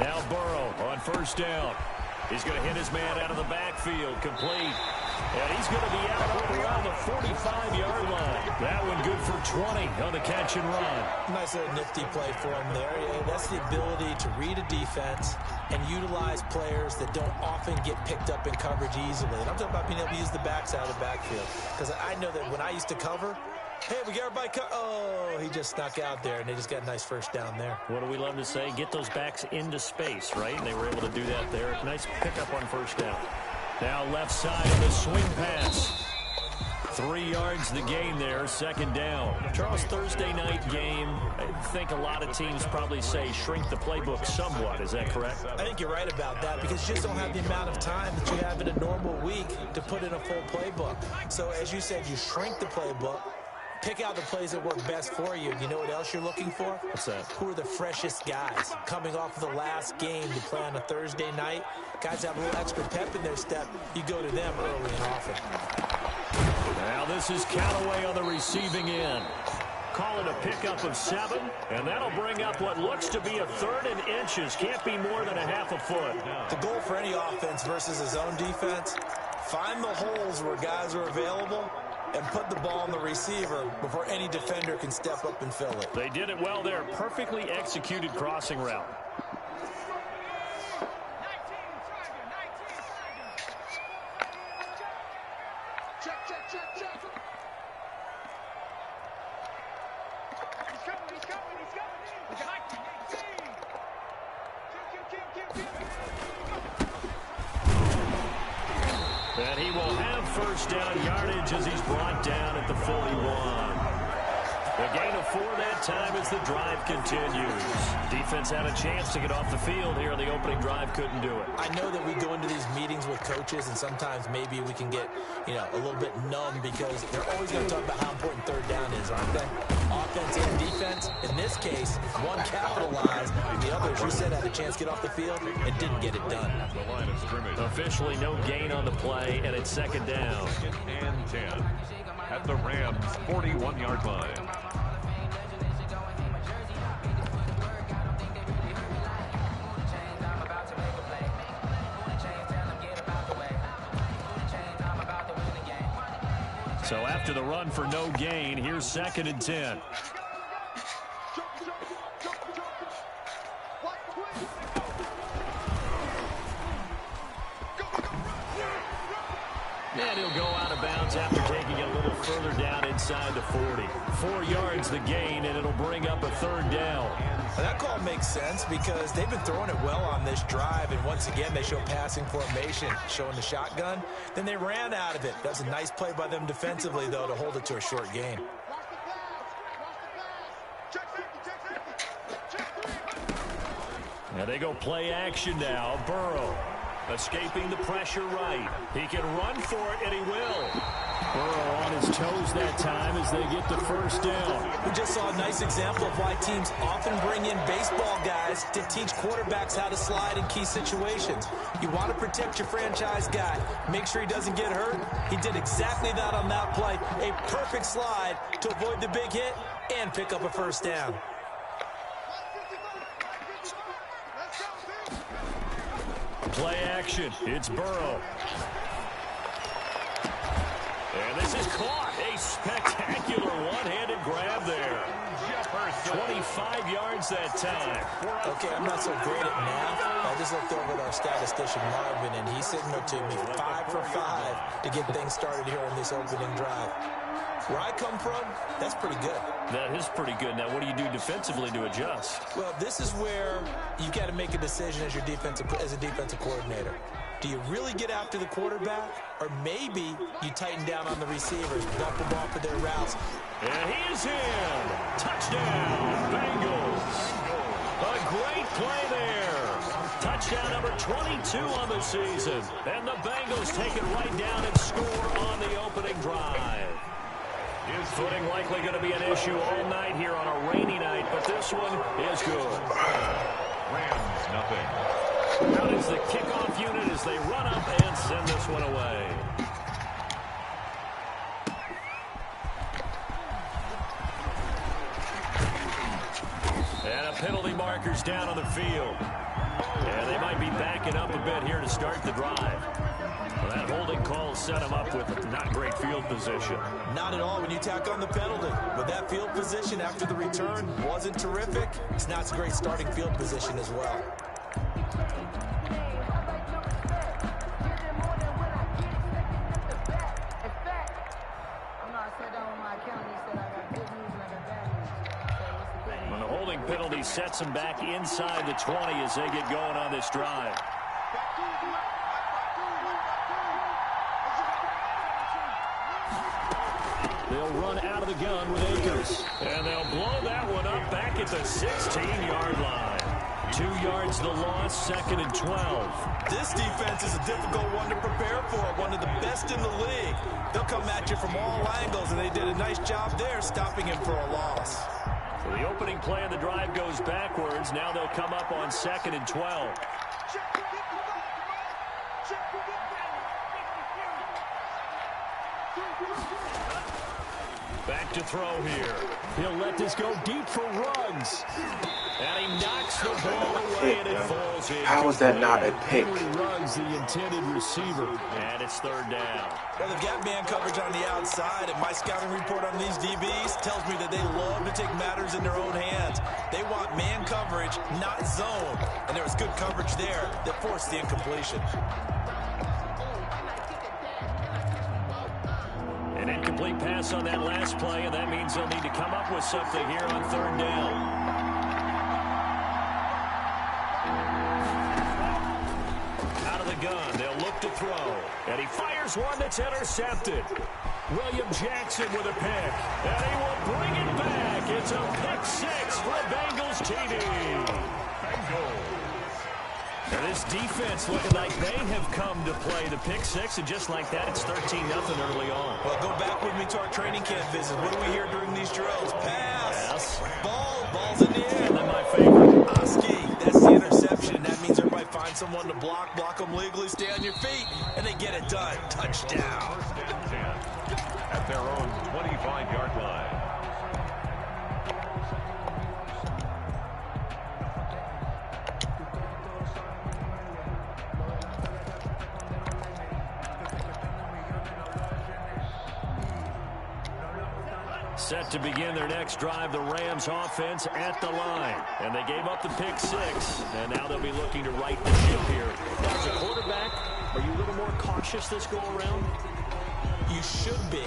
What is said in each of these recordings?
Now Burrow on first down. He's going to hit his man out of the backfield, complete. And he's going to be out up around the 45-yard line. That one good for 20 on the catch and run. Nice little nifty play for him there. That's the ability to read a defense and utilize players that don't often get picked up in coverage easily. And I'm talking about being able to use the backside of the backfield. Because I know that when I used to cover, hey, we got everybody oh, he just snuck out there, and they just got a nice first down there. What do we love to say? Get those backs into space, right? And they were able to do that there. Nice pickup on first down. Now left side of the swing pass. 3 yards the gain there, second down. Charles, Thursday night game, I think a lot of teams probably say shrink the playbook somewhat. Is that correct? I think you're right about that because you just don't have the amount of time that you have in a normal week to put in a full playbook. So as you said, you shrink the playbook. Pick out the plays that work best for you. You know what else you're looking for? What's that? Who are the freshest guys coming off of the last game to play on a Thursday night? Guys have a little extra pep in their step. You go to them early and often. Now this is Callaway on the receiving end. Call it a pickup of 7, and that'll bring up what looks to be a 3rd and inches. Can't be more than a half a foot. The goal for any offense versus his own defense, find the holes where guys are available and put the ball on the receiver before any defender can step up and fill it. They did it well there. Perfectly executed crossing route. And he will have first down yardage as he's brought down at the 41. The gain of 4 that time as the drive continues. Defense had a chance to get off the field here. The opening drive couldn't do it. I know that we go into these meetings with coaches, and sometimes maybe we can get, a little bit numb because they're always going to talk about how important 3rd down is, aren't they? Offense and defense. In this case, one capitalized, and the other, as you said, had a chance to get off the field and didn't get it done. Officially no gain on the play, and it's second down. And 10 at the Rams' 41-yard line. So after the run for no gain, here's 2nd and 10. And he'll go out of bounds after taking it a little further down inside the 40. 4 yards the gain, and it'll bring up a 3rd down. And that call makes sense because they've been throwing it well on this drive, and once again they show passing formation, showing the shotgun. Then they ran out of it. That's a nice play by them defensively, though, to hold it to a short gain. Now they go play action now. Burrow escaping the pressure right. He can run for it, and he will. Burrow on his toes that time as they get the first down. We just saw a nice example of why teams often bring in baseball guys to teach quarterbacks how to slide in key situations. You want to protect your franchise guy. Make sure he doesn't get hurt. He did exactly that on that play. A perfect slide to avoid the big hit and pick up a first down. Play action. It's Burrow. And this is caught. A spectacular one-handed grab there. 25 yards that time. Okay, I'm not so great at math. I just looked over at our statistician, Marvin, and he signaled to me 5 for 5 to get things started here on this opening drive. Where I come from, that's pretty good. That is pretty good. Now, what do you do defensively to adjust? Well, this is where you've got to make a decision as a defensive coordinator. Do you really get after the quarterback, or maybe you tighten down on the receivers, dump the ball for their routes? And he is in. Touchdown, Bengals. A great play there. Touchdown number 22 on the season. And the Bengals take it right down and score on the opening drive. Footing likely going to be an issue all night here on a rainy night, but this one is good. Rams, nothing. Out is the kickoff unit as they run up and send this one away. And a penalty marker's down on the field. And they might be backing up a bit here to start the drive. Well, that holding call set him up with not great field position. Not at all when you tack on the penalty. But that field position after the return wasn't terrific. It's not a great starting field position as well. When the holding penalty sets them back inside the 20 as they get going on this drive. They'll run out of the gun with Akers. And they'll blow that one up back at the 16-yard line. 2 yards the loss, 2nd and 12. This defense is a difficult one to prepare for, one of the best in the league. They'll come at you from all angles, and they did a nice job there stopping him for a loss. So the opening play of the drive goes backwards. Now they'll come up on 2nd and 12. Back to throw here. He'll let this go deep for Ruggs. And he knocks the ball away, and it falls in. How is that not a pick? Ruggs, the intended receiver. And it's 3rd down. Well, they've got man coverage on the outside, and my scouting report on these DBs tells me that they love to take matters in their own hands. They want man coverage, not zone. And there was good coverage there that forced the incompletion. An incomplete pass on that last play, and that means they'll need to come up with something here on 3rd down. Out of the gun, they'll look to throw. And he fires one that's intercepted. William Jackson with a pick. And he will bring it back. It's a pick 6 for Bengals TD. Bengals. Now this defense looking like they have come to play the pick 6, and just like that, it's 13-0 early on. Well, go back with me to our training camp visit. What do we hear during these drills? Pass. Ball's in the air. And then my favorite. Oski, that's the interception. That means everybody find someone to block them legally, stay on your feet, and they get it done. Touchdown. 1st and 10 at their own 25-yard line. Set to begin their next drive, the Rams offense at the line. And they gave up the pick 6, and now they'll be looking to right the ship here. Now, as a quarterback, are you a little more cautious this go around? You should be,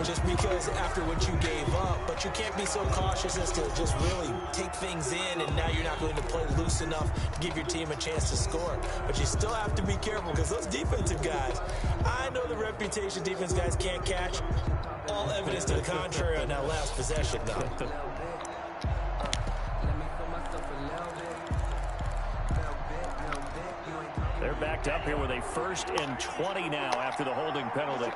just because after what you gave up, but you can't be so cautious as to just really take things in, and now you're not going to play loose enough to give your team a chance to score. But you still have to be careful, because those defensive guys, I know the reputation defense guys can't catch. All evidence to the contrary on that last possession, though. They're backed up here with a 1st and 20 now after the holding penalty.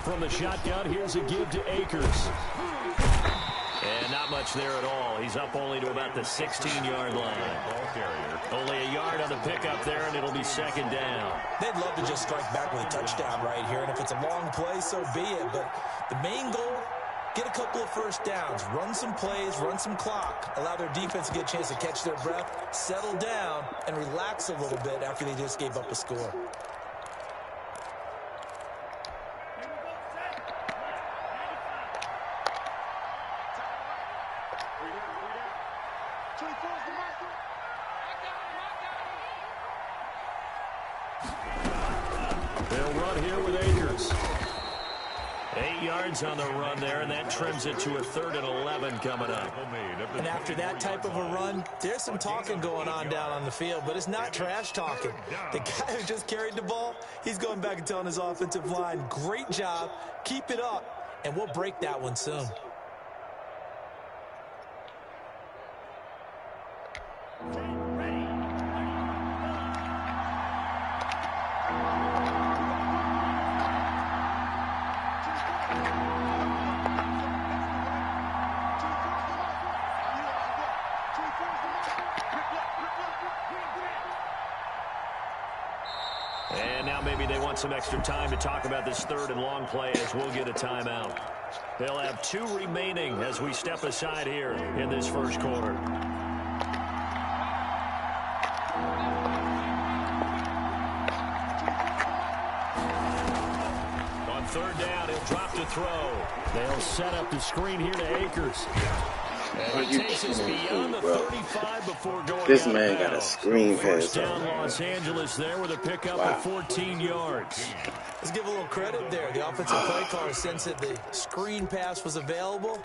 From the shotgun, here's a give to Akers. And not much there at all. He's up only to about the 16-yard line. Ball carrier. Only a yard on the pickup there, and it'll be 2nd down. They'd love to just strike back with a touchdown right here, and if it's a long play, so be it. But the main goal, get a couple of 1st downs, run some plays, run some clock, allow their defense to get a chance to catch their breath, settle down, and relax a little bit after they just gave up a score. They'll run here with Akers. 8 yards on the run there, and that trims it to a 3rd and 11 coming up. And after that type of a run, there's some talking going on down on the field, but it's not trash talking. The guy who just carried the ball, he's going back and telling his offensive line, great job, keep it up, and we'll break that one soon. now maybe they want some extra time to talk about this third and long play as we'll get a timeout. They'll have 2 remaining as we step aside here in this first quarter. On third down, he'll drop to throw. They'll set up the screen here to Akers. And he takes us beyond the 35 before going This out man of got a bounds. screen First pass down, on. Los Angeles there with a pickup of 14 yards. Let's give a little credit there. The offensive play caller sensed that the screen pass was available.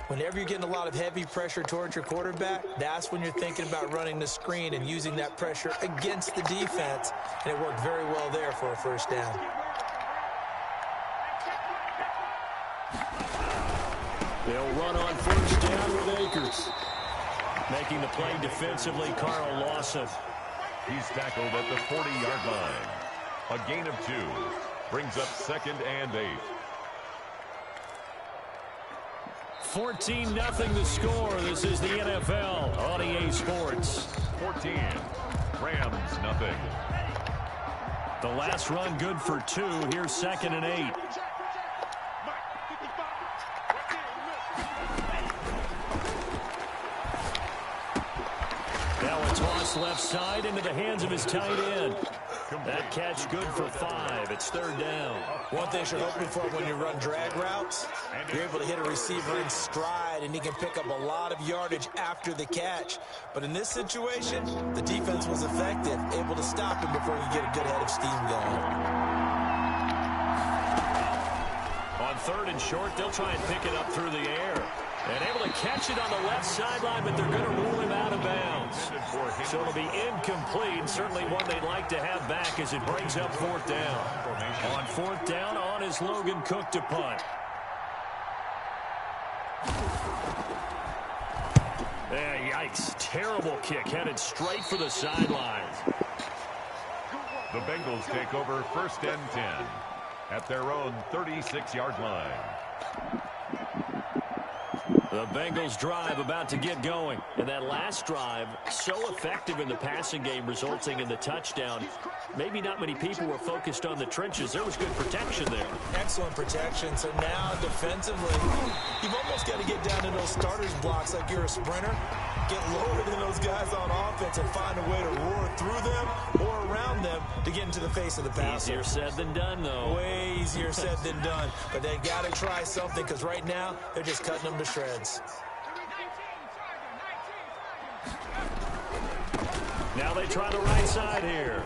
Whenever you're getting a lot of heavy pressure towards your quarterback, that's when you're thinking about running the screen and using that pressure against the defense. And it worked very well there for a first down. They'll run on first down with Akers. Making the play defensively, Carl Lawson. He's tackled at the 40-yard line. A gain of 2. Brings up 2nd and 8. 14-0 the score. This is the NFL on EA Sports. 14. Rams nothing. The last run good for 2. Here's 2nd and 8. Toss left side into the hands of his tight end. That catch good for 5. It's 3rd down. One thing you're hoping for when you run drag routes, you're able to hit a receiver in stride, and he can pick up a lot of yardage after the catch. But in this situation, the defense was effective, able to stop him before you get a good head of steam going. On 3rd and short, they'll try and pick it up through the air. And able to catch it on the left sideline, but they're going to rule him out of bounds. So it'll be incomplete. Certainly one they'd like to have back as it brings up 4th down. On 4th down, on is Logan Cook to punt. Yikes. Terrible kick headed straight for the sideline. The Bengals take over 1st and 10 at their own 36-yard line. The Bengals drive about to get going. And that last drive, so effective in the passing game, resulting in the touchdown. Maybe not many people were focused on the trenches. There was good protection there. Excellent protection. So now defensively, you've almost got to get down to those starters blocks like you're a sprinter. Get lower than those guys on offense and find a way to roar through them or around them to get into the face of the passer. Easier said than done, though. Way easier said than done. But they got to try something because right now they're just cutting them to shreds. Now they try the right side here.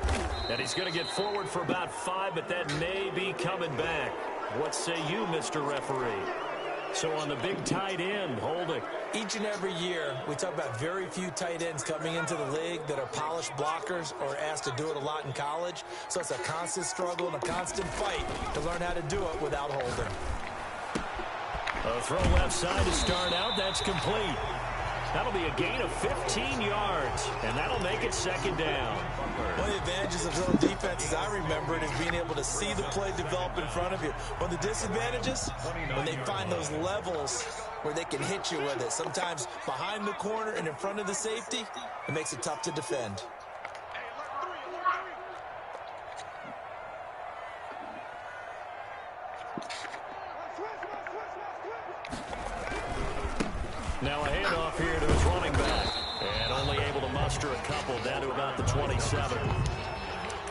And he's going to get forward for about 5, but that may be coming back. What say you, Mr. Referee? So on the big tight end, holding. Each and every year, we talk about very few tight ends coming into the league that are polished blockers or asked to do it a lot in college. So it's a constant struggle and a constant fight to learn how to do it without holding. A throw left side to start out. That's complete. That'll be a gain of 15 yards, and that'll make it 2nd down. One of the advantages of zone defense, as I remember it, is being able to see the play develop in front of you. One of the disadvantages, when they find those levels where they can hit you with it, sometimes behind the corner and in front of the safety, it makes it tough to defend. Now a handoff here to his running back. And only able to muster a couple down to about the 27.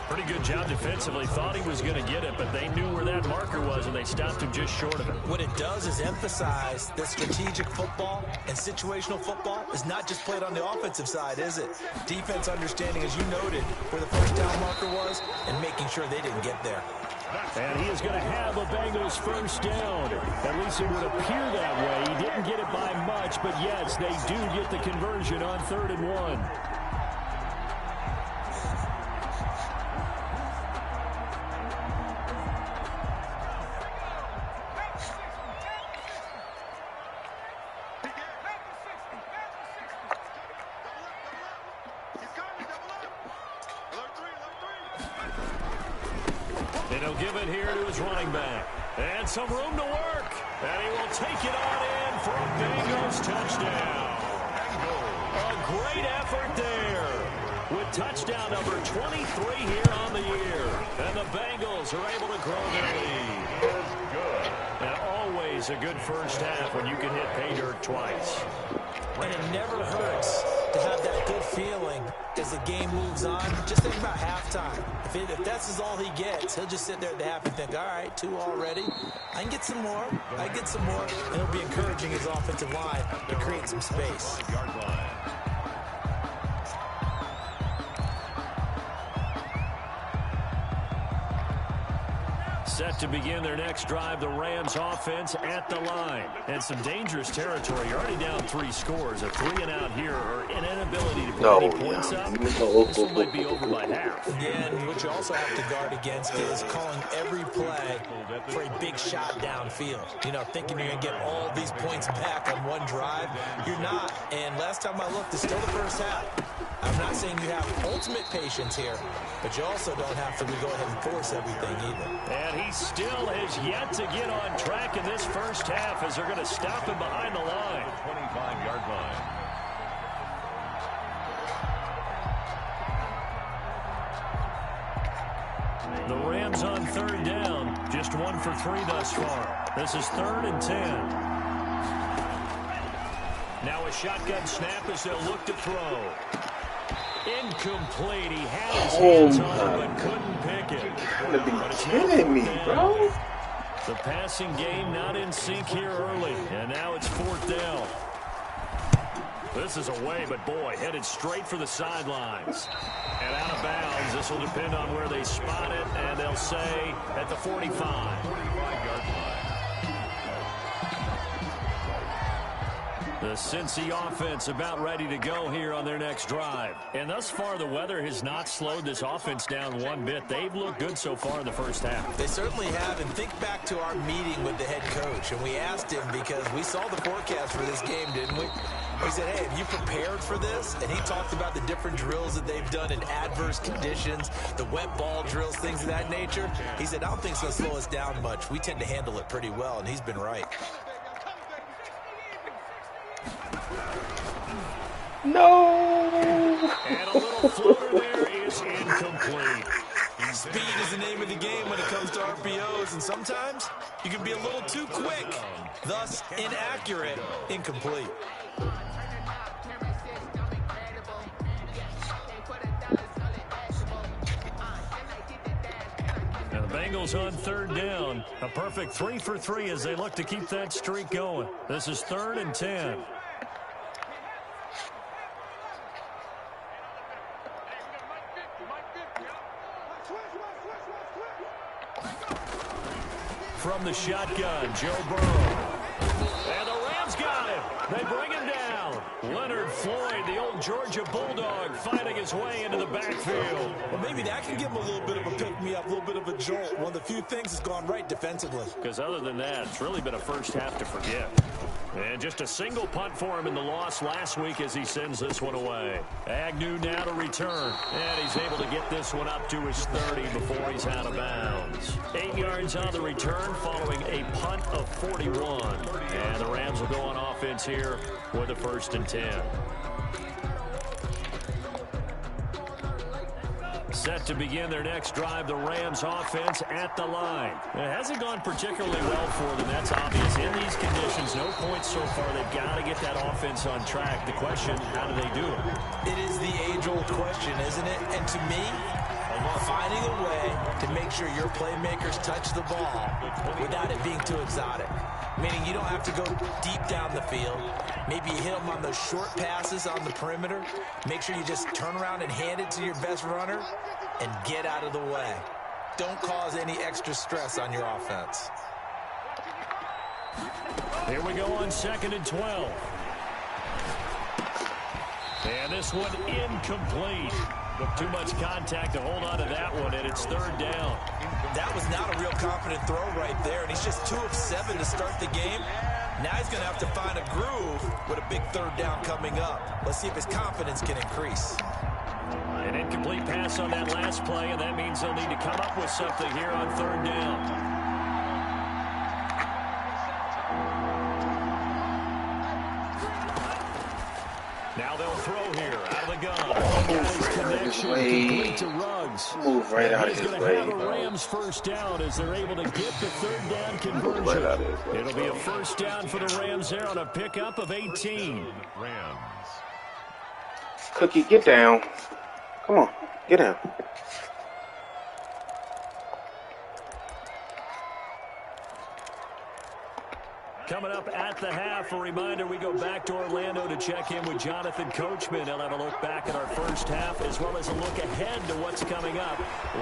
Pretty good job defensively. Thought he was going to get it, but they knew where that marker was, and they stopped him just short of it. What it does is emphasize that strategic football and situational football is not just played on the offensive side, is it? Defense understanding, as you noted, where the first down marker was and making sure they didn't get there. And he is going to have a Bengals first down. At least it would appear that way. He didn't get it by much, but yes, they do get the conversion on 3rd and 1. And he'll give it here to his running back. And some room to work. And he will take it on in for a Bengals touchdown. A great effort there. with touchdown number 23 here on the year. And the Bengals are able to grow their lead. Good. And always a good first half when you can hit pay dirt twice. And it never hurts to have that good feeling as the game moves on. Just think about halftime. If that's all he gets, he'll just sit there at the half and think, all right, 2 already. I can get some more. I can get some more. And it'll be encouraging his offensive line to create some space. Yard line. Set to begin their next drive, the Rams offense at the line. And some dangerous territory. You're already down 3 scores. A 3-and-out here or an inability to put any points up. This one might be over by half. Again, what you also have to guard against is calling every play for a big shot downfield. You know, thinking you're going to get all these points back on one drive. You're not. And last time I looked, it's still the first half. I'm not saying you have ultimate patience here, but you also don't have to go ahead and force everything either. And he still has yet to get on track in this first half as they're going to stop him behind the line. 25-yard line. The Rams on 3rd down, just 1 for 3 thus far. This is 3rd and 10. Now a shotgun snap as they'll look to throw. Incomplete. He had his hands on it but couldn't pick it. You're gonna be kidding me, bro. The passing game not in sync here early, and now it's 4th down. This is away, but boy, headed straight for the sidelines. And out of bounds. This will depend on where they spot it, and they'll say at the 45. 45-yard line. The Cincy offense about ready to go here on their next drive. And thus far, the weather has not slowed this offense down one bit. They've looked good so far in the first half. They certainly have. And think back to our meeting with the head coach. And we asked him because we saw the forecast for this game, didn't we? We said, hey, have you prepared for this? And he talked about the different drills that they've done in adverse conditions, the wet ball drills, things of that nature. He said, I don't think it's going to slow us down much. We tend to handle it pretty well, and he's been right. No! And a little floater there is incomplete. Speed is the name of the game when it comes to RPOs, and sometimes you can be a little too quick, thus inaccurate, incomplete. Now the Bengals on 3rd down. A perfect 3 for 3 as they look to keep that streak going. This is 3rd and 10. From the shotgun, Joe Burrow. And the Rams got him. They bring him down. Leonard Floyd, the old Georgia Bulldog, fighting his way into the backfield. Well, maybe that can give him a little bit of a pick-me-up, a little bit of a jolt. One of the few things that's gone right defensively. Because other than that, it's really been a first half to forget. And just a single punt for him in the loss last week as he sends this one away. Agnew now to return. And he's able to get this one up to his 30 before he's out of bounds. 8 yards on the return following a punt of 41. And the Rams will go on offense here with a 1st and 10. Set to begin their next drive, the Rams offense at the line. It hasn't gone particularly well for them, that's obvious. In these conditions, no points so far. They've got to get that offense on track. The question, how do they do it? It is the age-old question, isn't it? And to me, finding a way to make sure your playmakers touch the ball without it being too exotic. Meaning you don't have to go deep down the field. Maybe you hit them on those short passes on the perimeter. Make sure you just turn around and hand it to your best runner and get out of the way. Don't cause any extra stress on your offense. Here we go on 2nd and 12. And this one incomplete. Too much contact to hold on to that one, and it's 3rd down. That was not a real confident throw right there, and he's just 2 of 7 to start the game. Now he's going to have to find a groove with a big 3rd down coming up. Let's see if his confidence can increase. An incomplete pass on that last play, and that means they'll need to come up with something here on 3rd down. Now they'll throw here out of the gun. Move right out of his way. To Ruggs. Move right out of He's his going to way, have a bro. Rams first down as they're able to get the third down Move right conversion. out of his way, It'll be a bro. first down for the Rams there on a pickup of 18. Rams. Cookie, get down. Come on, get down. Coming up at the half, a reminder, we go back to Orlando to check in with Jonathan Coachman. He'll have a look back at our first half as well as a look ahead to what's coming up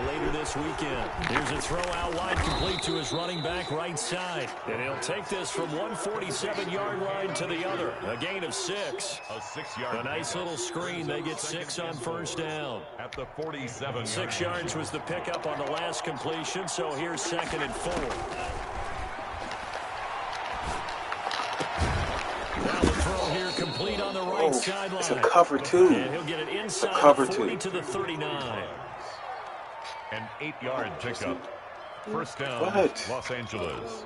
later this weekend. Here's a throw out wide complete to his running back right side. And he'll take this from 147-yard line to the other. A gain of 6. A 6-yard. A nice little screen. They get 6 on first down. At the 47. 6 yards was the pickup on the last completion, so here's 2nd and 4. Now the throw here complete on the right sideline. It's a cover two. And he'll get it inside cover the 40 two. to the 39. An 8-yard pickup. First down, What? Los Angeles.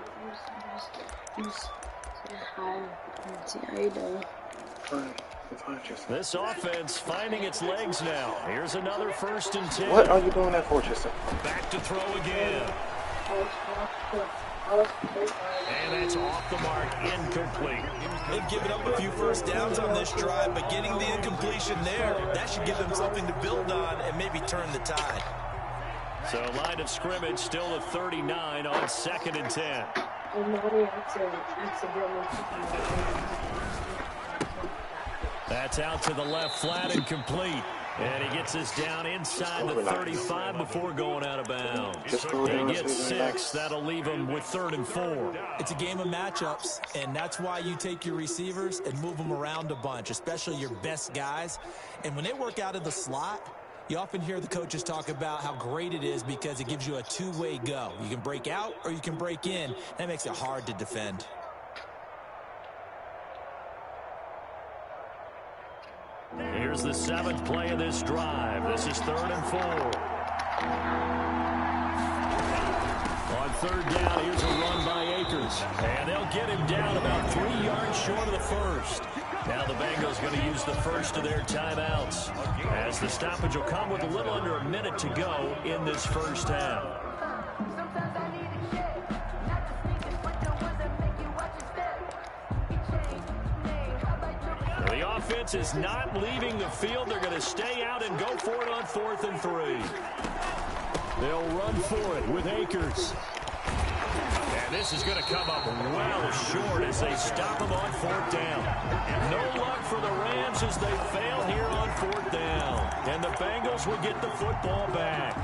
This offense finding its legs now. Here's another 1st and 10. What are you doing that for, Tristan? Back to throw again. And that's off the mark, incomplete. They've given up a few first downs on this drive, but getting the incompletion there, that should give them something to build on and maybe turn the tide. So line of scrimmage still at 39 on 2nd and 10. That's out to the left flat and complete. And he gets us down inside the 35 before going out of bounds. He gets 6. That'll leave him with 3rd and 4. It's a game of matchups, and that's why you take your receivers and move them around a bunch, especially your best guys. And when they work out of the slot, you often hear the coaches talk about how great it is because it gives you a two-way go. You can break out or you can break in. That makes it hard to defend. Here's the 7th play of this drive. This is 3rd and 4. On 3rd down, here's a run by Akers. And they'll get him down about 3 yards short of the 1st. Now the Bengals going to use the first of their timeouts, as the stoppage will come with a little under a minute to go in this first half. The offense is not leaving the field. They're going to stay out and go for it on 4th and 3. They'll run for it with Akers. And this is going to come up well short as they stop him on 4th down. No luck for the Rams as they fail here on 4th down. And the Bengals will get the football back.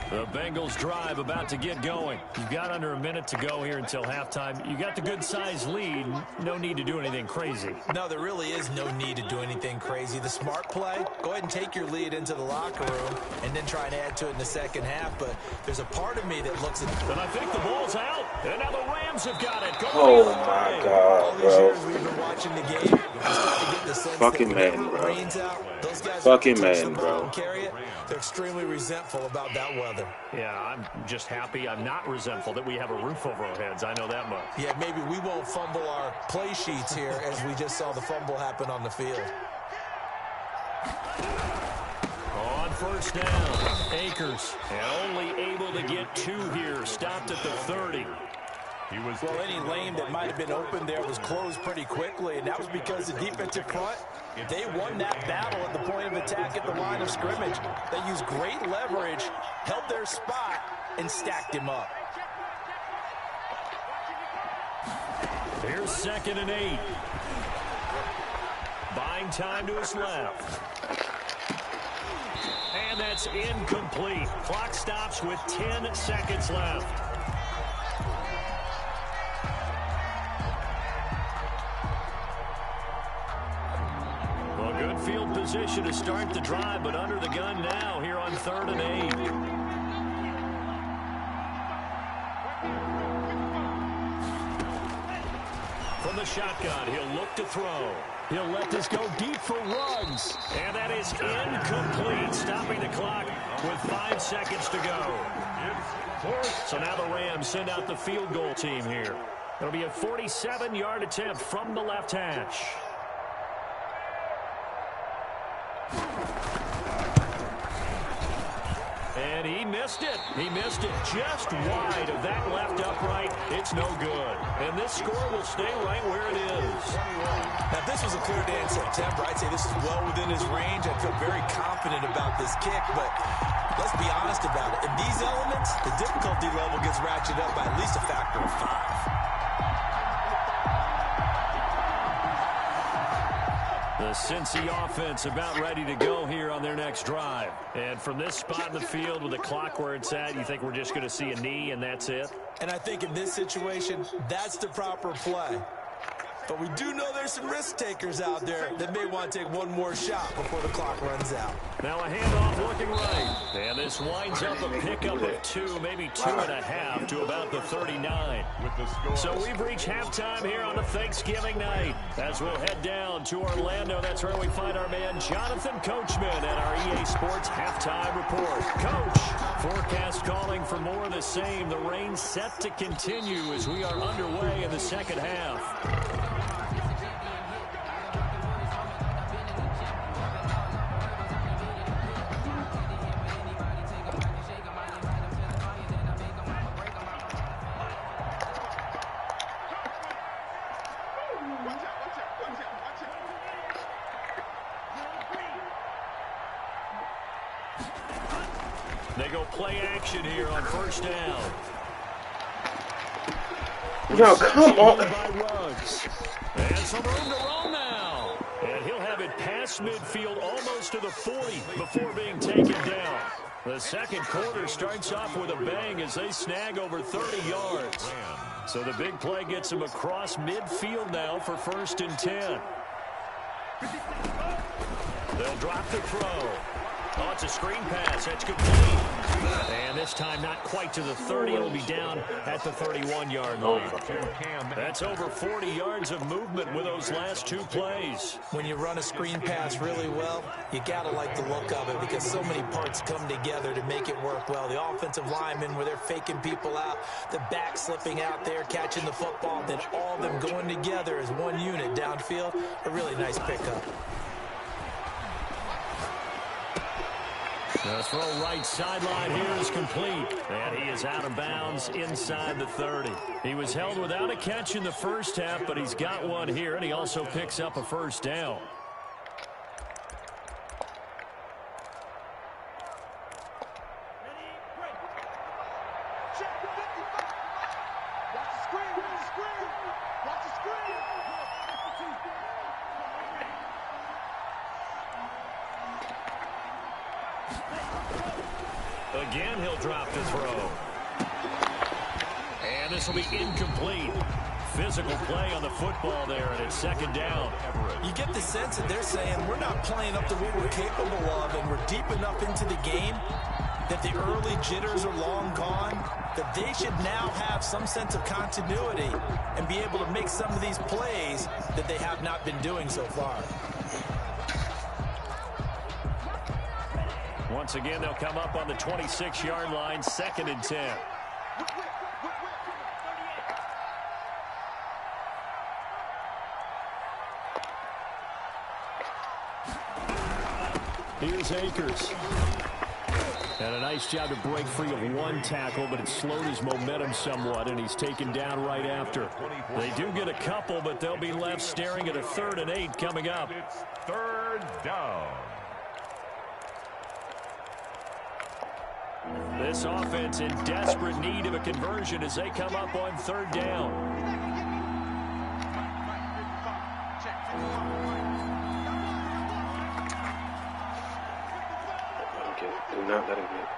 The Bengals drive about to get going. You've got under a minute to go here until halftime. You got the good-sized lead. No need to do anything crazy. No, there really is no need to do anything crazy. The smart play, go ahead and take your lead into the locker room and then try and add to it in the second half. But there's a part of me that looks at... And I think the ball's out. And now the Rams have got it. Oh, my God, all these bro. years we've been watching the game. I'm starting to get the sense Fucking that man, whenever it bro. rains out, those guys Fucking touch man, the ball bro. and carry it. They're extremely resentful about that weather. Yeah, I'm just happy. I'm not resentful that we have a roof over our heads. I know that much. Yeah, maybe we won't fumble our play sheets here as we just saw the fumble happen on the field. On 1st down, Akers. And only able to get 2 here. Stopped at the 30. Well, any lane that might have been open there was closed pretty quickly, and that was because the defensive front, they won that battle at the point of attack at the line of scrimmage. They used great leverage, held their spot, and stacked him up. Here's 2nd and 8. Buying time to his left. And that's incomplete. Clock stops with 10 seconds left. Well, good field position to start the drive, but under the gun now here on 3rd and 8. From the shotgun, he'll look to throw. He'll let this go deep for Ruggs. And that is is incomplete, stopping the clock with 5 seconds to go. So now the Rams send out the field goal team here. It'll be a 47-yard attempt from the left hash. And he missed it. He missed it just wide of that left upright. It's no good. And this score will stay right where it is. Now, if this was a clear day in September, I'd say this is well within his range. I feel very confident about this kick, but let's be honest about it. In these elements, the difficulty level gets ratcheted up by at least a factor of 5. The Cincy offense about ready to go here on their next drive. And from this spot in the field with the clock where it's at, you think we're just going to see a knee and that's it? And I think in this situation, that's the proper play. But we do know there's some risk takers out there that may want to take one more shot before the clock runs out. Now a handoff looking right. And this winds up a pickup of 2, maybe 2.5 to about the 39. So we've reached halftime here on a Thanksgiving night. As we'll head down to Orlando, that's where we find our man Jonathan Coachman at our EA Sports Halftime Report. Coach, forecast calling for more of the same. The rain set to continue as we are underway in the second half. They go play action here on first down. Yo, come on. And some room to roll now. And he'll have it past midfield almost to the 40 before being taken down. The second quarter starts off with a bang as they snag over 30 yards. So the big play gets them across midfield now for 1st and 10. They'll drop the throw. Oh, it's a screen pass. That's complete. And this time not quite to the 30. It'll be down at the 31-yard line. That's over 40 yards of movement with those last 2 plays. When you run a screen pass really well, you got to like the look of it because so many parts come together to make it work well. The offensive linemen where they're faking people out, the back slipping out there, catching the football, then all of them going together as one unit downfield. A really nice pickup. The throw right sideline here is complete. And he is out of bounds inside the 30. He was held without a catch in the first half, but he's got one here, and he also picks up a first down. Again, he'll drop the throw. And this will be incomplete. Physical play on the football there, and it's 2nd down. You get the sense that they're saying we're not playing up to what we're capable of, and we're deep enough into the game that the early jitters are long gone, that they should now have some sense of continuity and be able to make some of these plays that they have not been doing so far. Once again, they'll come up on the 26-yard line, 2nd and 10. Here's Akers. And a nice job to break free of one tackle, but it slowed his momentum somewhat, and he's taken down right after. They do get a couple, but they'll be left staring at a 3rd and 8 coming up. It's 3rd down. This offense in desperate need of a conversion as they come up on 3rd down. Do not let him get.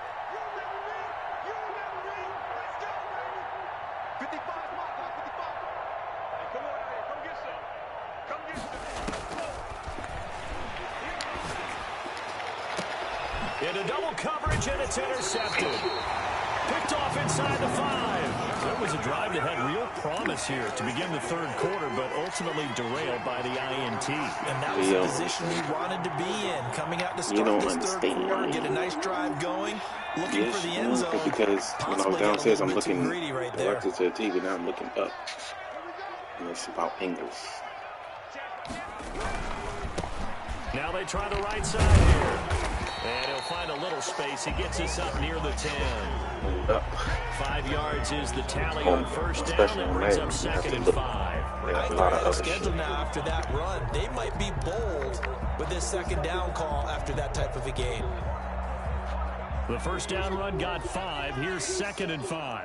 Into double coverage, and it's intercepted. Picked off inside the 5. So it was a drive that had real promise here to begin the third quarter, but ultimately derailed by the INT. And that was the position he wanted to be in, coming out to start this third quarter, get a nice drive going, looking for the end zone. Because when I was downstairs, I'm looking directly to the TV. Now I'm looking up. And it's about Bengals. Now they try the right side here. And he'll find a little space. He gets us up near the 10. 5 yards is the tally on first down. That brings up second and 5. I think on the schedule now after that run, they might be bold with this second down call after that type of a game. The first down run got 5. Here's second and 5.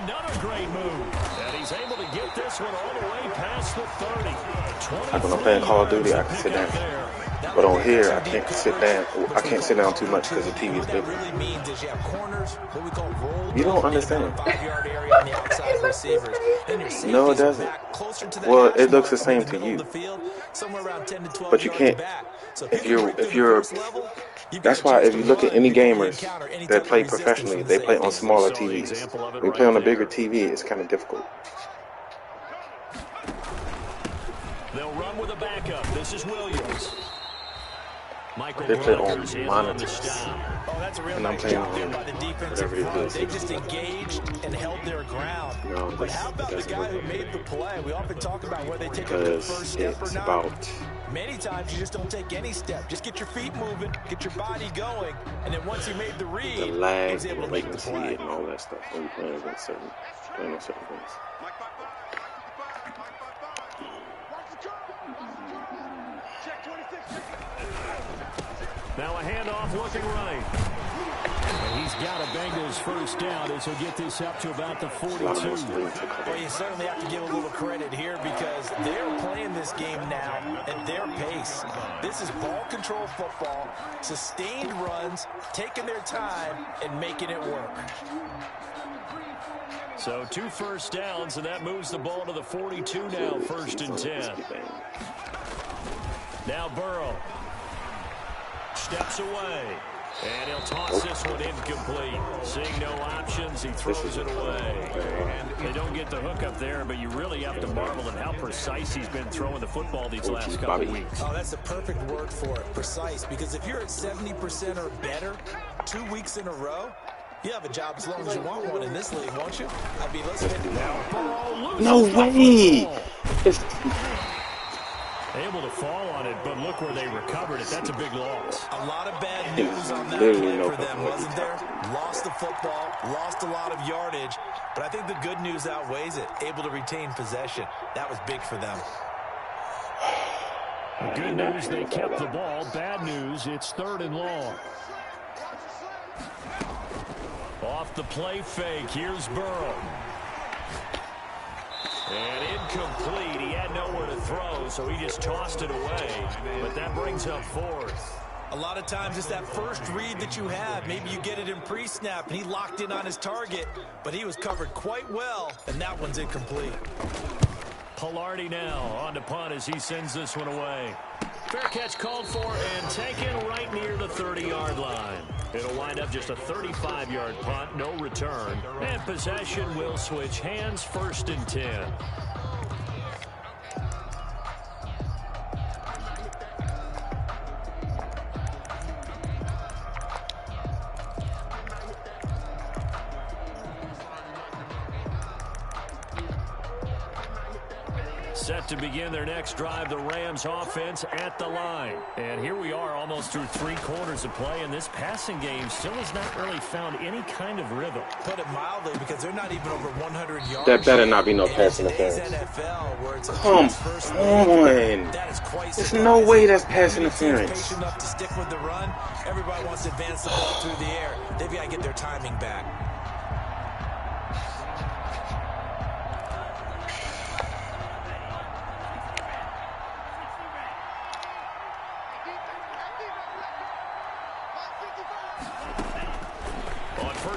Another great move. And he's able to get this one all the way past the 30. Like when I'm playing Call of Duty, I can sit down. But on here, I can't sit down. I can't sit down too much because the TV is big. You don't understand. No, it doesn't. Well, it looks the same to you. But you can't. If you're. That's why if you look at any gamers that play professionally, they play on smaller TVs. When you play on a bigger TV, it's kind of difficult. They'll run with a backup. This is Williams. They play on monitors. Oh, that's a real nice job there by the defensive front. They just engaged and held their ground. No, but how about the guy who made the play? We often talk about where they take the first step or not. Many times you just don't take any step. Just get your feet moving, get your body going, and then once he made the read, the lag, he was able to make the play. And all that stuff when you're playing against certain things. Now a handoff looking right. And he's got a Bengals first down as he'll get this up to about the 42. Well, you certainly have to give a little credit here because they're playing this game now at their pace. This is ball control football, sustained runs, taking their time, and making it work. So 2 first downs, and that moves the ball to the 42 now, first and 10. Now Burrow steps away, and he'll toss this one incomplete. Seeing no options, he throws it away. And they don't get the hook up there, but you really have to marvel at how precise he's been throwing the football these last couple weeks. Oh, that's the perfect word for it, precise, because if you're at 70% or better 2 weeks in a row, you have a job as long as you want one in this league, won't you? I mean, let's hit it now. No way! Able to fall on it, but look where they recovered it. That's a big loss. A lot of bad news on that play for them, wasn't there? Lost the football, lost a lot of yardage, but I think the good news outweighs it. Able to retain possession. That was big for them. Good news, they kept the ball. Bad news, it's 3rd and long. Off the play fake, here's Burrow. And incomplete. He had nowhere to throw, so he just tossed it away. But that brings up 4th. A lot of times it's that first read that you have. Maybe you get it in pre-snap, and he locked in on his target, but he was covered quite well, and that one's incomplete. Pilardi now on to punt as he sends this one away. Fair catch called for and taken right near the 30-yard line. It'll wind up just a 35-yard punt, no return. And possession will switch hands, 1st and 10. Set to begin their next drive, the Rams offense at the line. And here we are almost through 3 quarters of play, and this passing game still has not really found any kind of rhythm. Put it mildly, because they're not even over 100 yards. That better not be no pass interference. Come on. There's no way that's pass interference. Patient enough to stick with the run. Everybody wants to advance the ball through the air. They've got to get their timing back.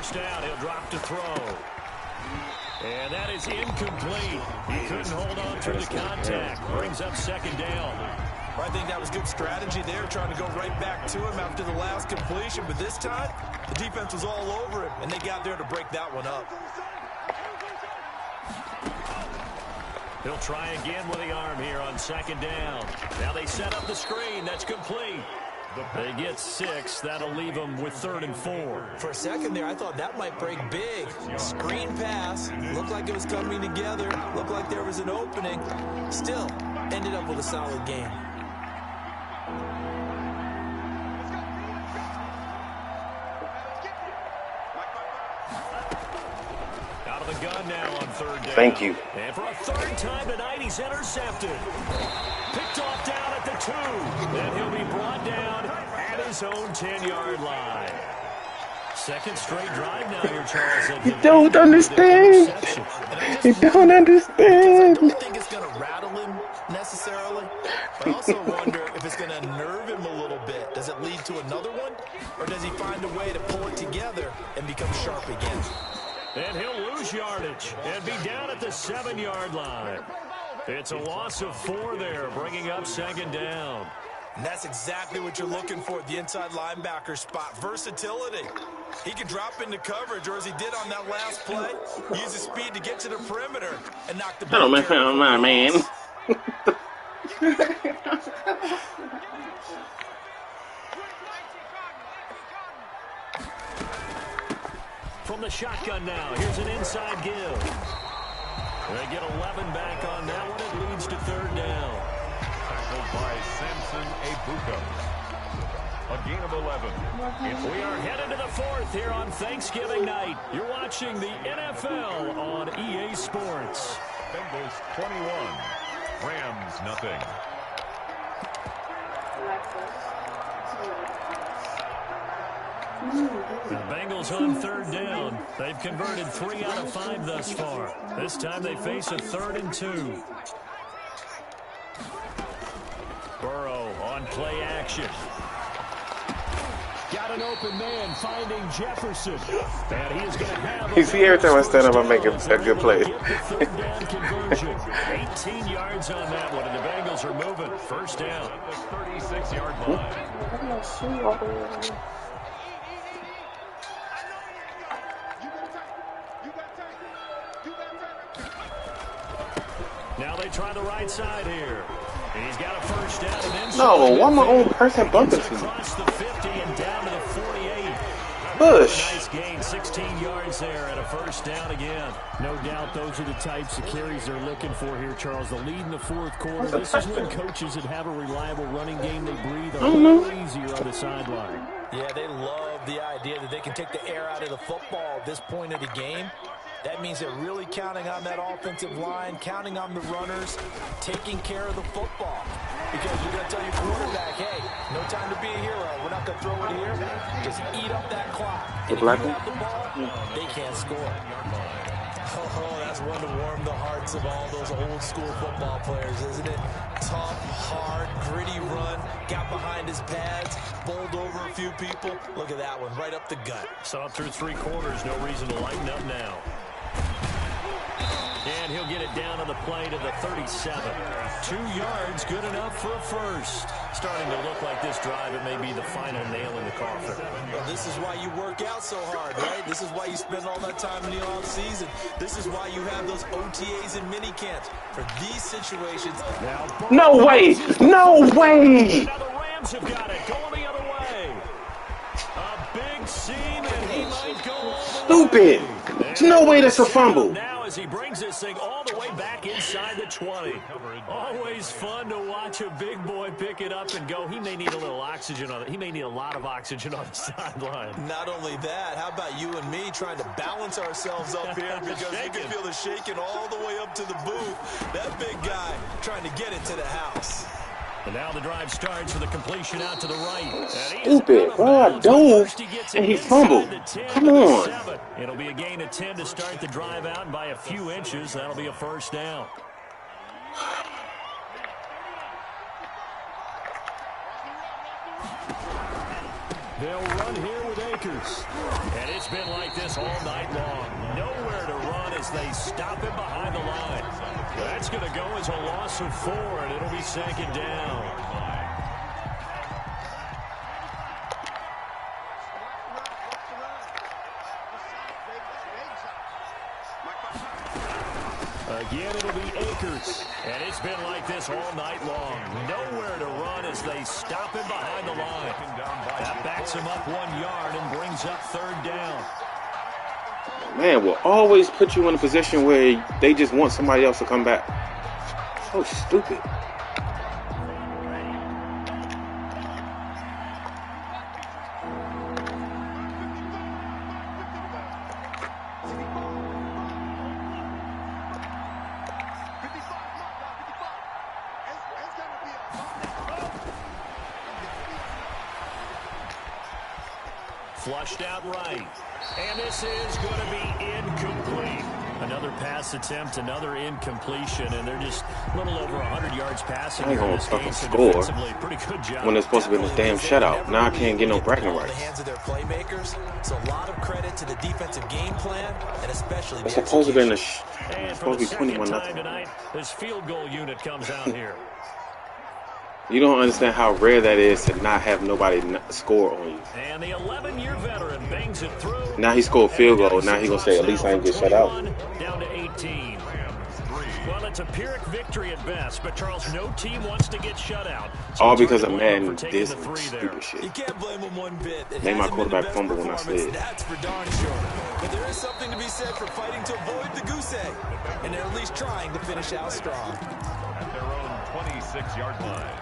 first down. He'll drop to throw. And that is incomplete. He couldn't hold on through the contact. Brings up second down. I think that was good strategy there, trying to go right back to him after the last completion. But this time, the defense was all over him, and they got there to break that one up. He'll try again with the arm here on second down. Now they set up the screen. That's complete. They get 6. That'll leave them with 3rd and 4. For a second there, I thought that might break big. Screen pass. Looked like it was coming together. Looked like there was an opening. Still, ended up with a solid game. Out of the gun now on 3rd down. Thank you. And for a 3rd time tonight, he's intercepted. Picked off down at the 2. And he'll be brought down at his own 10-yard line. Second straight drive now here, Charles. You don't understand. You don't understand. I don't think it's going to rattle him necessarily. But I also wonder if it's going to nerve him a little bit. Does it lead to another one? Or does he find a way to pull it together and become sharp again? And he'll lose yardage and be down at the 7-yard line. It's a loss of 4 there, bringing up second down. And that's exactly what you're looking for at the inside linebacker spot. Versatility. He can drop into coverage, or as he did on that last play, use his speed to get to the perimeter and knock the ball. Oh, my man. From the shotgun now, here's an inside give. They get 11 back on that one. It leads to 3rd down. Tackled by Samson Ebuka. A gain of 11. We are headed to the 4th here on Thanksgiving night. You're watching the NFL on EA Sports. Bengals 21. Rams nothing. The Bengals on 3rd down. They've converted 3 out of 5 thus far. This time they face a 3rd and 2. Burrow on play action. Got an open man finding Jefferson. And he is going to have You see, every time I stand up, I make a good play. 18 yards on that one, and the Bengals are moving. First down. 36-yard line. Now they try the right side here. And he's got a first down and then no, why my own person bumping to me? Across the 50 and down to the 48. Bush. Nice gain, 16 yards there and a first down again. No doubt those are the types of carries they're looking for here, Charles. The lead in the 4th quarter. This is when coaches that have a reliable running game, they breathe a little easier on the sideline. Yeah, they love the idea that they can take the air out of the football at this point of the game. That means they're really counting on that offensive line, counting on the runners, taking care of the football. Because you're going to tell your quarterback, hey, no time to be a hero. We're not going to throw it here. Just eat up that clock. And if you have the ball, they can't score. Oh, that's one to warm the hearts of all those old school football players, isn't it? Tough, hard, gritty run, got behind his pads, bowled over a few people. Look at that one, right up the gut. Saw it through 3 quarters, no reason to lighten up now. And he'll get it down on the play to the 37. 2 yards, good enough for a first. Starting to look like this drive, it may be the final nail in the coffin. Well, this is why you work out so hard, right? This is why you spend all that time in the off-season. This is why you have those OTAs and mini camps. For these situations. No way! No way! Now the Rams have got it, going the other way. A big seam, and he might go all the way. Stupid! There's no way that's a fumble. Now as he brings this thing all the way back inside the 20. Always fun to watch a big boy pick it up and go. He may need a little oxygen on it. He may need a lot of oxygen on the sideline. Not only that, how about you and me trying to balance ourselves up here because you can feel the shaking all the way up to the booth. That big guy trying to get it to the house. And now the drive starts with a completion out to the right. Stupid. Well, I dove and he fumbled. Come on. It'll be a gain of 10 to start the drive out, and by a few inches, that'll be a first down. They'll run here with Akers. And it's been like this all night long. Nowhere to run as they stop him behind the line. That's going to go as a loss of 4, and it'll be second down. Again, it'll be Akers. And it's been like this all night long. Nowhere to run as they stop him behind the line. That backs him up 1 yard and brings up third down. Man will always put you in a position where they just want somebody else to come back. So stupid. Flushed out right. And this is going to be incomplete. Another pass attempt, another incompletion, and they're just a little over 100 yards passing. I ain't gonna fucking score pretty good job. when it's supposed to be in this damn shutout. Now I can't get no bragging rights. The hands of their playmakers. So a lot of credit to the defensive game plan, and especially it's the supposed to be in execution. it's supposed to be 21-0 tonight. This field goal unit comes out here. You don't understand how rare that is to not have nobody score on you. And the 11-year veteran bangs it through. Now he scored field goal. Now he gonna say, at least I ain't get shut out. Down to 18. Well, it's a Pyrrhic victory at best, but Charles, no team wants to get shut out. So all because of Madden did some stupid shit. You can't blame him one bit. Made my quarterback fumble when I slid. That's for darn sure. But there is something to be said for fighting to avoid the goose egg, and they're at least trying to finish out strong. At their own 26-yard line.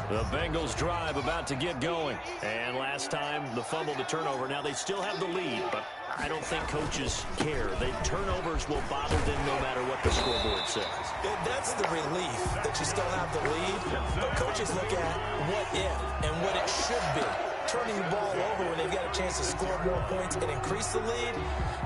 The Bengals drive about to get going. And last time, the fumble, the turnover. Now they still have the lead, but I don't think coaches care. Turnovers will bother them no matter what the scoreboard says. That's the relief that you still have the lead. But coaches look at what if and what it should be. Turning the ball over when they've got a chance to score more points and increase the lead,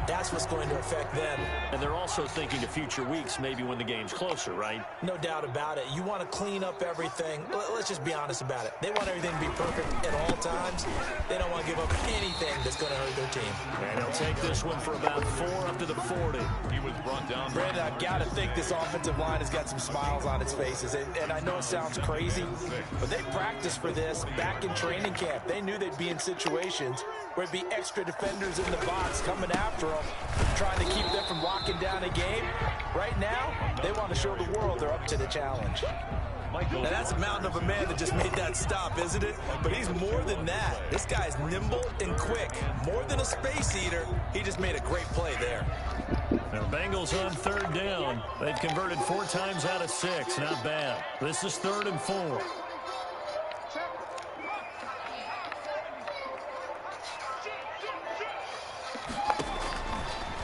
that's what's going to affect them. And they're also thinking of future weeks, maybe when the game's closer, right? No doubt about it. You want to clean up everything. Let's just be honest about it. They want everything to be perfect at all times. They don't want to give up anything that's going to hurt their team. And they'll take this one for about 4 up to the 40. He was brought down. Brandon, I've got to think this offensive line has got some smiles on its faces. And I know it sounds crazy, but they practiced for this back in training camp. They knew they'd be in situations where it'd be extra defenders in the box coming after them, trying to keep them from locking down a game. Right now, they want to show the world they're up to the challenge. Now that's a mountain of a man that just made that stop, isn't it? But he's more than that. This guy's nimble and quick. More than a space eater, he just made a great play there. Now Bengals on third down. They've converted 4 times out of 6. Not bad. This is 3rd and 4.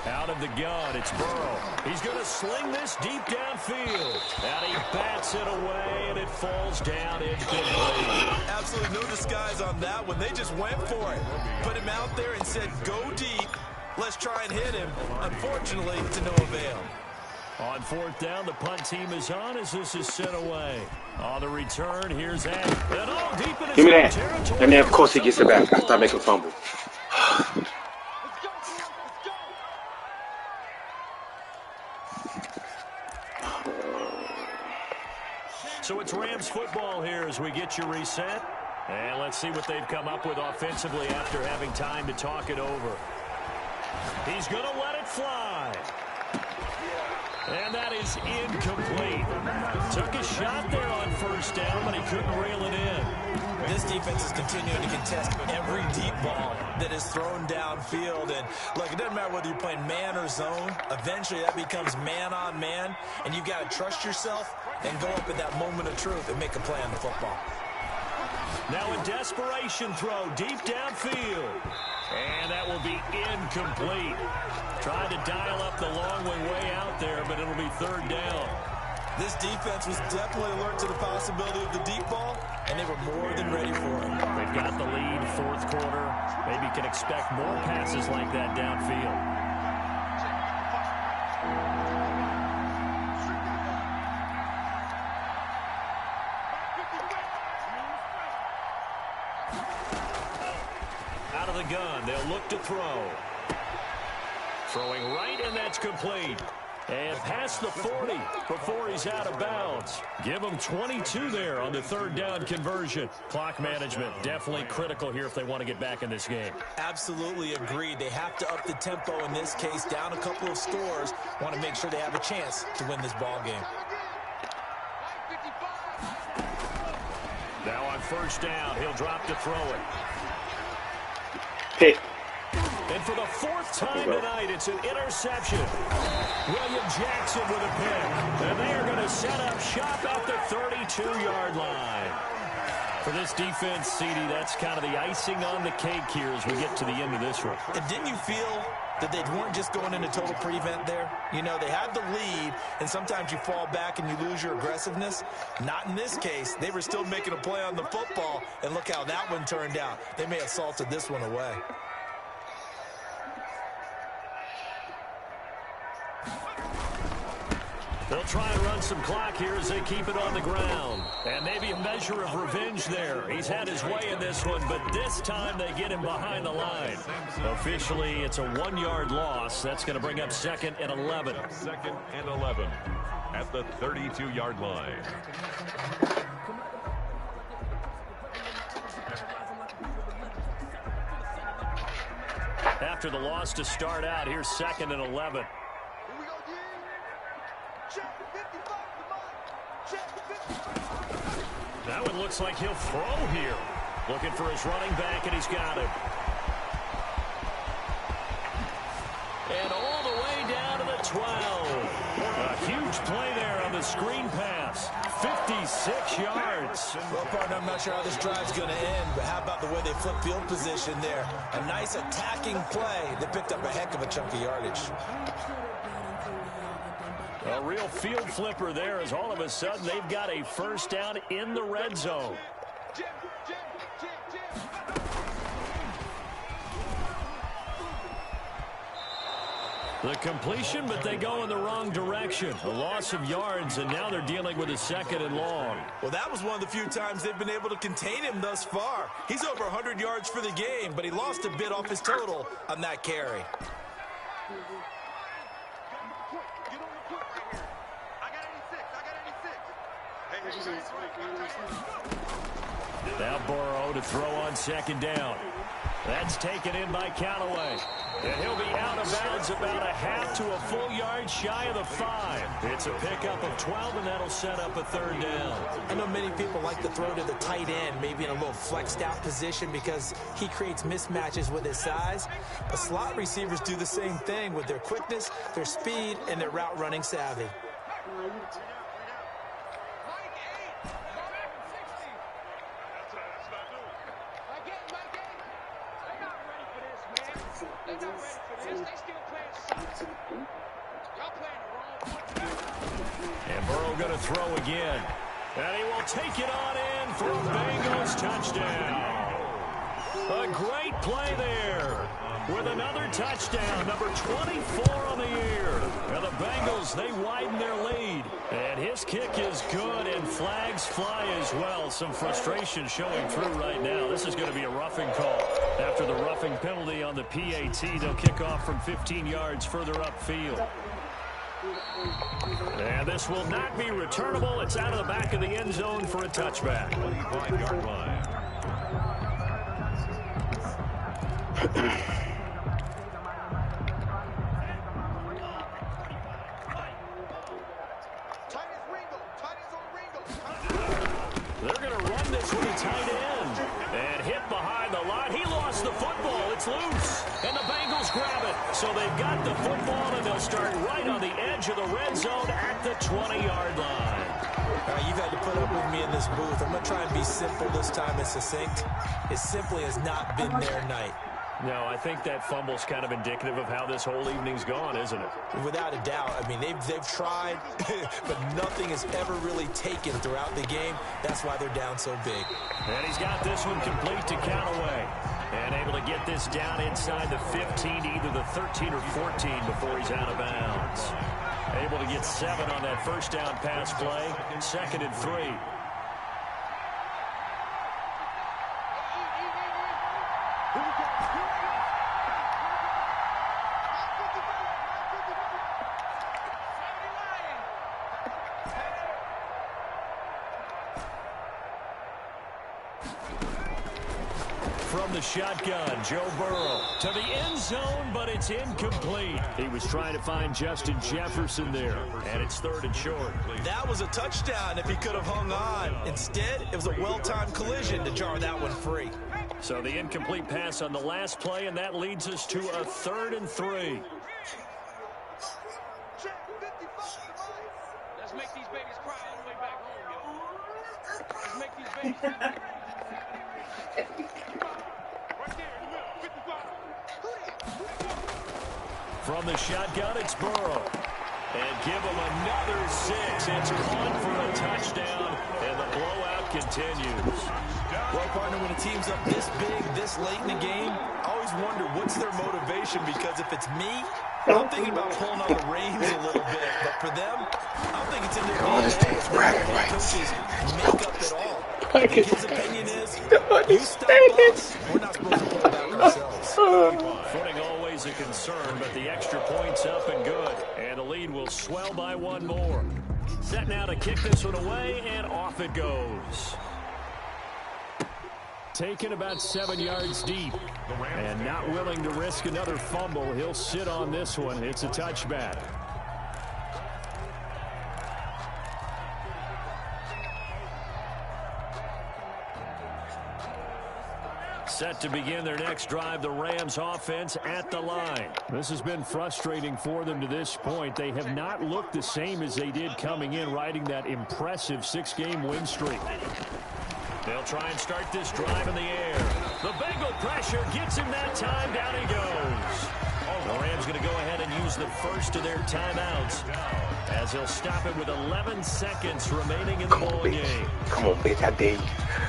Out of the gun, it's Burrow. He's going to sling this deep downfield. And he bats it away, and it falls down incomplete. Absolutely no disguise on that one. They just went for it. Put him out there and said, go deep. Let's try and hit him. Unfortunately, to no avail. On 4th down, the punt team is on as this is sent away. On the return, here's Addy. And all deep in his give me that. territory. And then, of course, he gets it back after I make a fumble. So it's Rams football here as we get you reset. And let's see what they've come up with offensively after having time to talk it over. He's going to let it fly. And that is incomplete. Took a shot there on 1st down, but he couldn't reel it in. This defense is continuing to contest every deep ball that is thrown downfield. And look, it doesn't matter whether you're playing man or zone. Eventually, that becomes man on man. And you've got to trust yourself and go up at that moment of truth and make a play on the football. Now a desperation throw deep downfield. And that will be incomplete. Tried to dial up the long way out there, but it'll be 3rd down. This defense was definitely alert to the possibility of the deep ball, and they were more than ready for it. They've got the lead, 4th quarter. Maybe can expect more passes like that downfield. gun. They'll look to throw. Throwing right, and that's complete. And past the 40 before he's out of bounds. Give him 22 there on the third down conversion. Clock management definitely critical here if they want to get back in this game. Absolutely agreed. They have to up the tempo in this case, down a couple of scores. Want to make sure they have a chance to win this ball game. Now on first down, he'll drop to throw it. Pick. And for the fourth time tonight, it's an interception. William Jackson with a pick. And they are going to set up shop at the 32-yard line. For this defense, CD, that's kind of the icing on the cake here as we get to the end of this one. And didn't you feel that they weren't just going into total prevent there? You know, they had the lead, and sometimes you fall back and you lose your aggressiveness. Not in this case. They were still making a play on the football, and look how that one turned out. They may have salted this one away. They'll try and run some clock here as they keep it on the ground. And maybe a measure of revenge there. He's had his way in this one, but this time they get him behind the line. Officially, it's a 1-yard loss. That's going to bring up 2nd and 11. 2nd and 11 at the 32-yard line. After the loss to start out, here's 2nd and 11. That one looks like he'll throw here. Looking for his running back, and he's got him. And all the way down to the 12. A huge play there on the screen pass. 56 yards. Well, partner, I'm not sure how this drive's going to end, but how about the way they flip field position there? A nice attacking play. They picked up a heck of a chunk of yardage. A real field flipper there as all of a sudden they've got a first down in the red zone. The completion, but they go in the wrong direction. A loss of yards, and now they're dealing with a 2nd and long. Well, that was one of the few times they've been able to contain him thus far. He's over 100 yards for the game, but he lost a bit off his total on that carry. Now Burrow to throw on 2nd down. That's taken in by Callaway. And he'll be out of bounds about a half to a full yard shy of the 5. It's a pickup of 12, and that'll set up a 3rd down. I know many people like to throw to the tight end, maybe in a little flexed out position because he creates mismatches with his size. But slot receivers do the same thing with their quickness, their speed, and their route running savvy. And Burrow going to throw again. And he will take it on in for a Bengals touchdown. A great play there with another touchdown, number 24 on the year. And the Bengals, they widen their lead. And his kick is good, and flags fly as well. Some frustration showing through right now. This is going to be a roughing call. After the roughing penalty on the PAT, they'll kick off from 15 yards further upfield. And this will not be returnable. It's out of the back of the end zone for a touchback. 25-yard line. They're going to run this with a tight end. And hit behind the line. He lost the football. It's loose. And the Bengals grab it. So they've got the football, and they'll start right on the edge of the red zone at the 20-yard line. All right, you've had to put up with me in this booth. I'm going to try and be simple this time and succinct. It simply has not been their night. No, I think that fumble's kind of indicative of how this whole evening's gone, isn't it? Without a doubt. I mean, they've tried, but nothing has ever really taken throughout the game. That's why they're down so big. And he's got this one complete to Callaway. And able to get this down inside the 15 to either the 13 or 14 before he's out of bounds. Able to get 7 on that first down pass play. 2nd and 3. From the shotgun, Joe Burrow to the end zone, but it's incomplete. He was trying to find Justin Jefferson there, and it's 3rd and short. That was a touchdown if he could have hung on. Instead, it was a well-timed collision to jar that one free. So the incomplete pass on the last play, and that leads us to a 3rd and 3. Let's make these babies cry all the way back home, yo. Let's make these babies cry. Right there in the middle, 55. From the shotgun, it's Burrow. And give him another 6. It's caught for a touchdown, and the blowout continues. Well, partner, when a team's up this big, this late in the game, I always wonder what's their motivation, because if it's me, I'm thinking about pulling on the reins a little bit. But for them, I'm thinking it's in their DNA. Coaches make up at all. His opinion is, you stop us, we're not supposed to pull back ourselves. Footing always a concern, but the extra point's up and good. And the lead will swell by 1 more. Set now to kick this one away, and off it goes. Taken about 7 yards deep. And not willing to risk another fumble. He'll sit on this one. It's a touchback. Set to begin their next drive, the Rams offense at the line. This has been frustrating for them to this point. They have not looked the same as they did coming in, riding that impressive 6-game win streak. They'll try and start this drive in the air. The Bengal pressure gets him that time. Down he goes. The Rams going to go ahead and use the first of their timeouts, as he'll stop it with 11 seconds remaining in the ball game. Come on, bitch. I dare you.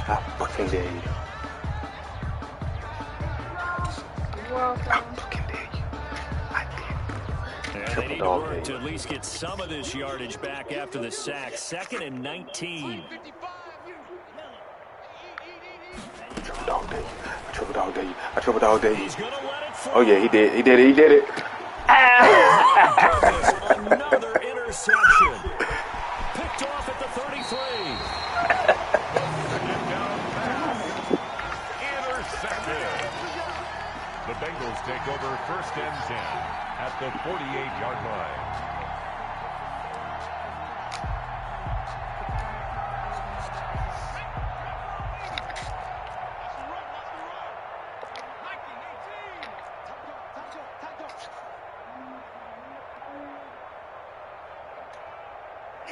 I fucking dare you. I fucking dare you. I dare you. And they need to work to at least get some of this yardage back after the sack. 2nd and 19. Triple dog day. I triple dog day. I triple dog day. He's gonna let it fly. Oh yeah, he did. He did it. He did it. Another interception. Picked off at the 33. Intercepted. The Bengals take over 1st and 10 at the 48-yard line.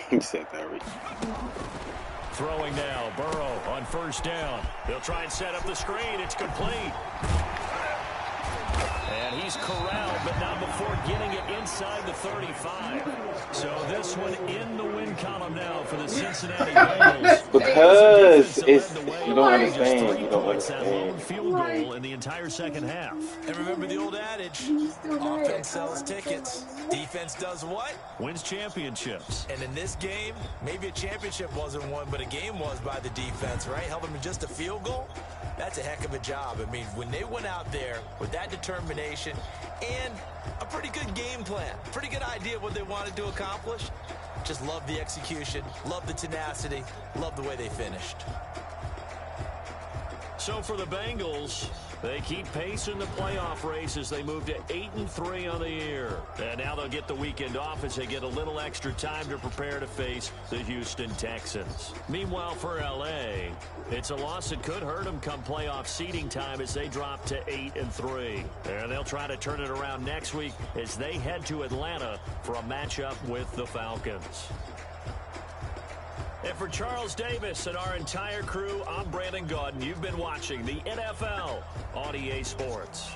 He said that, Rick. Throwing now, Burrow on 1st down. They'll try and set up the screen. It's complete. And he's corralled, but not before getting it inside the 35. So this one in the win column now for the Cincinnati Bengals. Because it's, you don't understand. You don't That lone understand. field goal in the entire 2nd half. And remember the old adage, offense sells tickets. Defense does what? Wins championships. And in this game, maybe a championship wasn't won, but a game was by the defense, right? Held them to just a field goal. That's a heck of a job. I mean, when they went out there with that determination and a pretty good game plan, pretty good idea of what they wanted to accomplish, just love the execution, love the tenacity, love the way they finished. So for the Bengals, they keep pace in the playoff race as they move to 8-3 on the year. And now they'll get the weekend off as they get a little extra time to prepare to face the Houston Texans. Meanwhile, for L.A., it's a loss that could hurt them come playoff seeding time as they drop to 8-3. And they'll try to turn it around next week as they head to Atlanta for a matchup with the Falcons. And for Charles Davis and our entire crew, I'm Brandon Gaudin. You've been watching the NFL on EA Sports.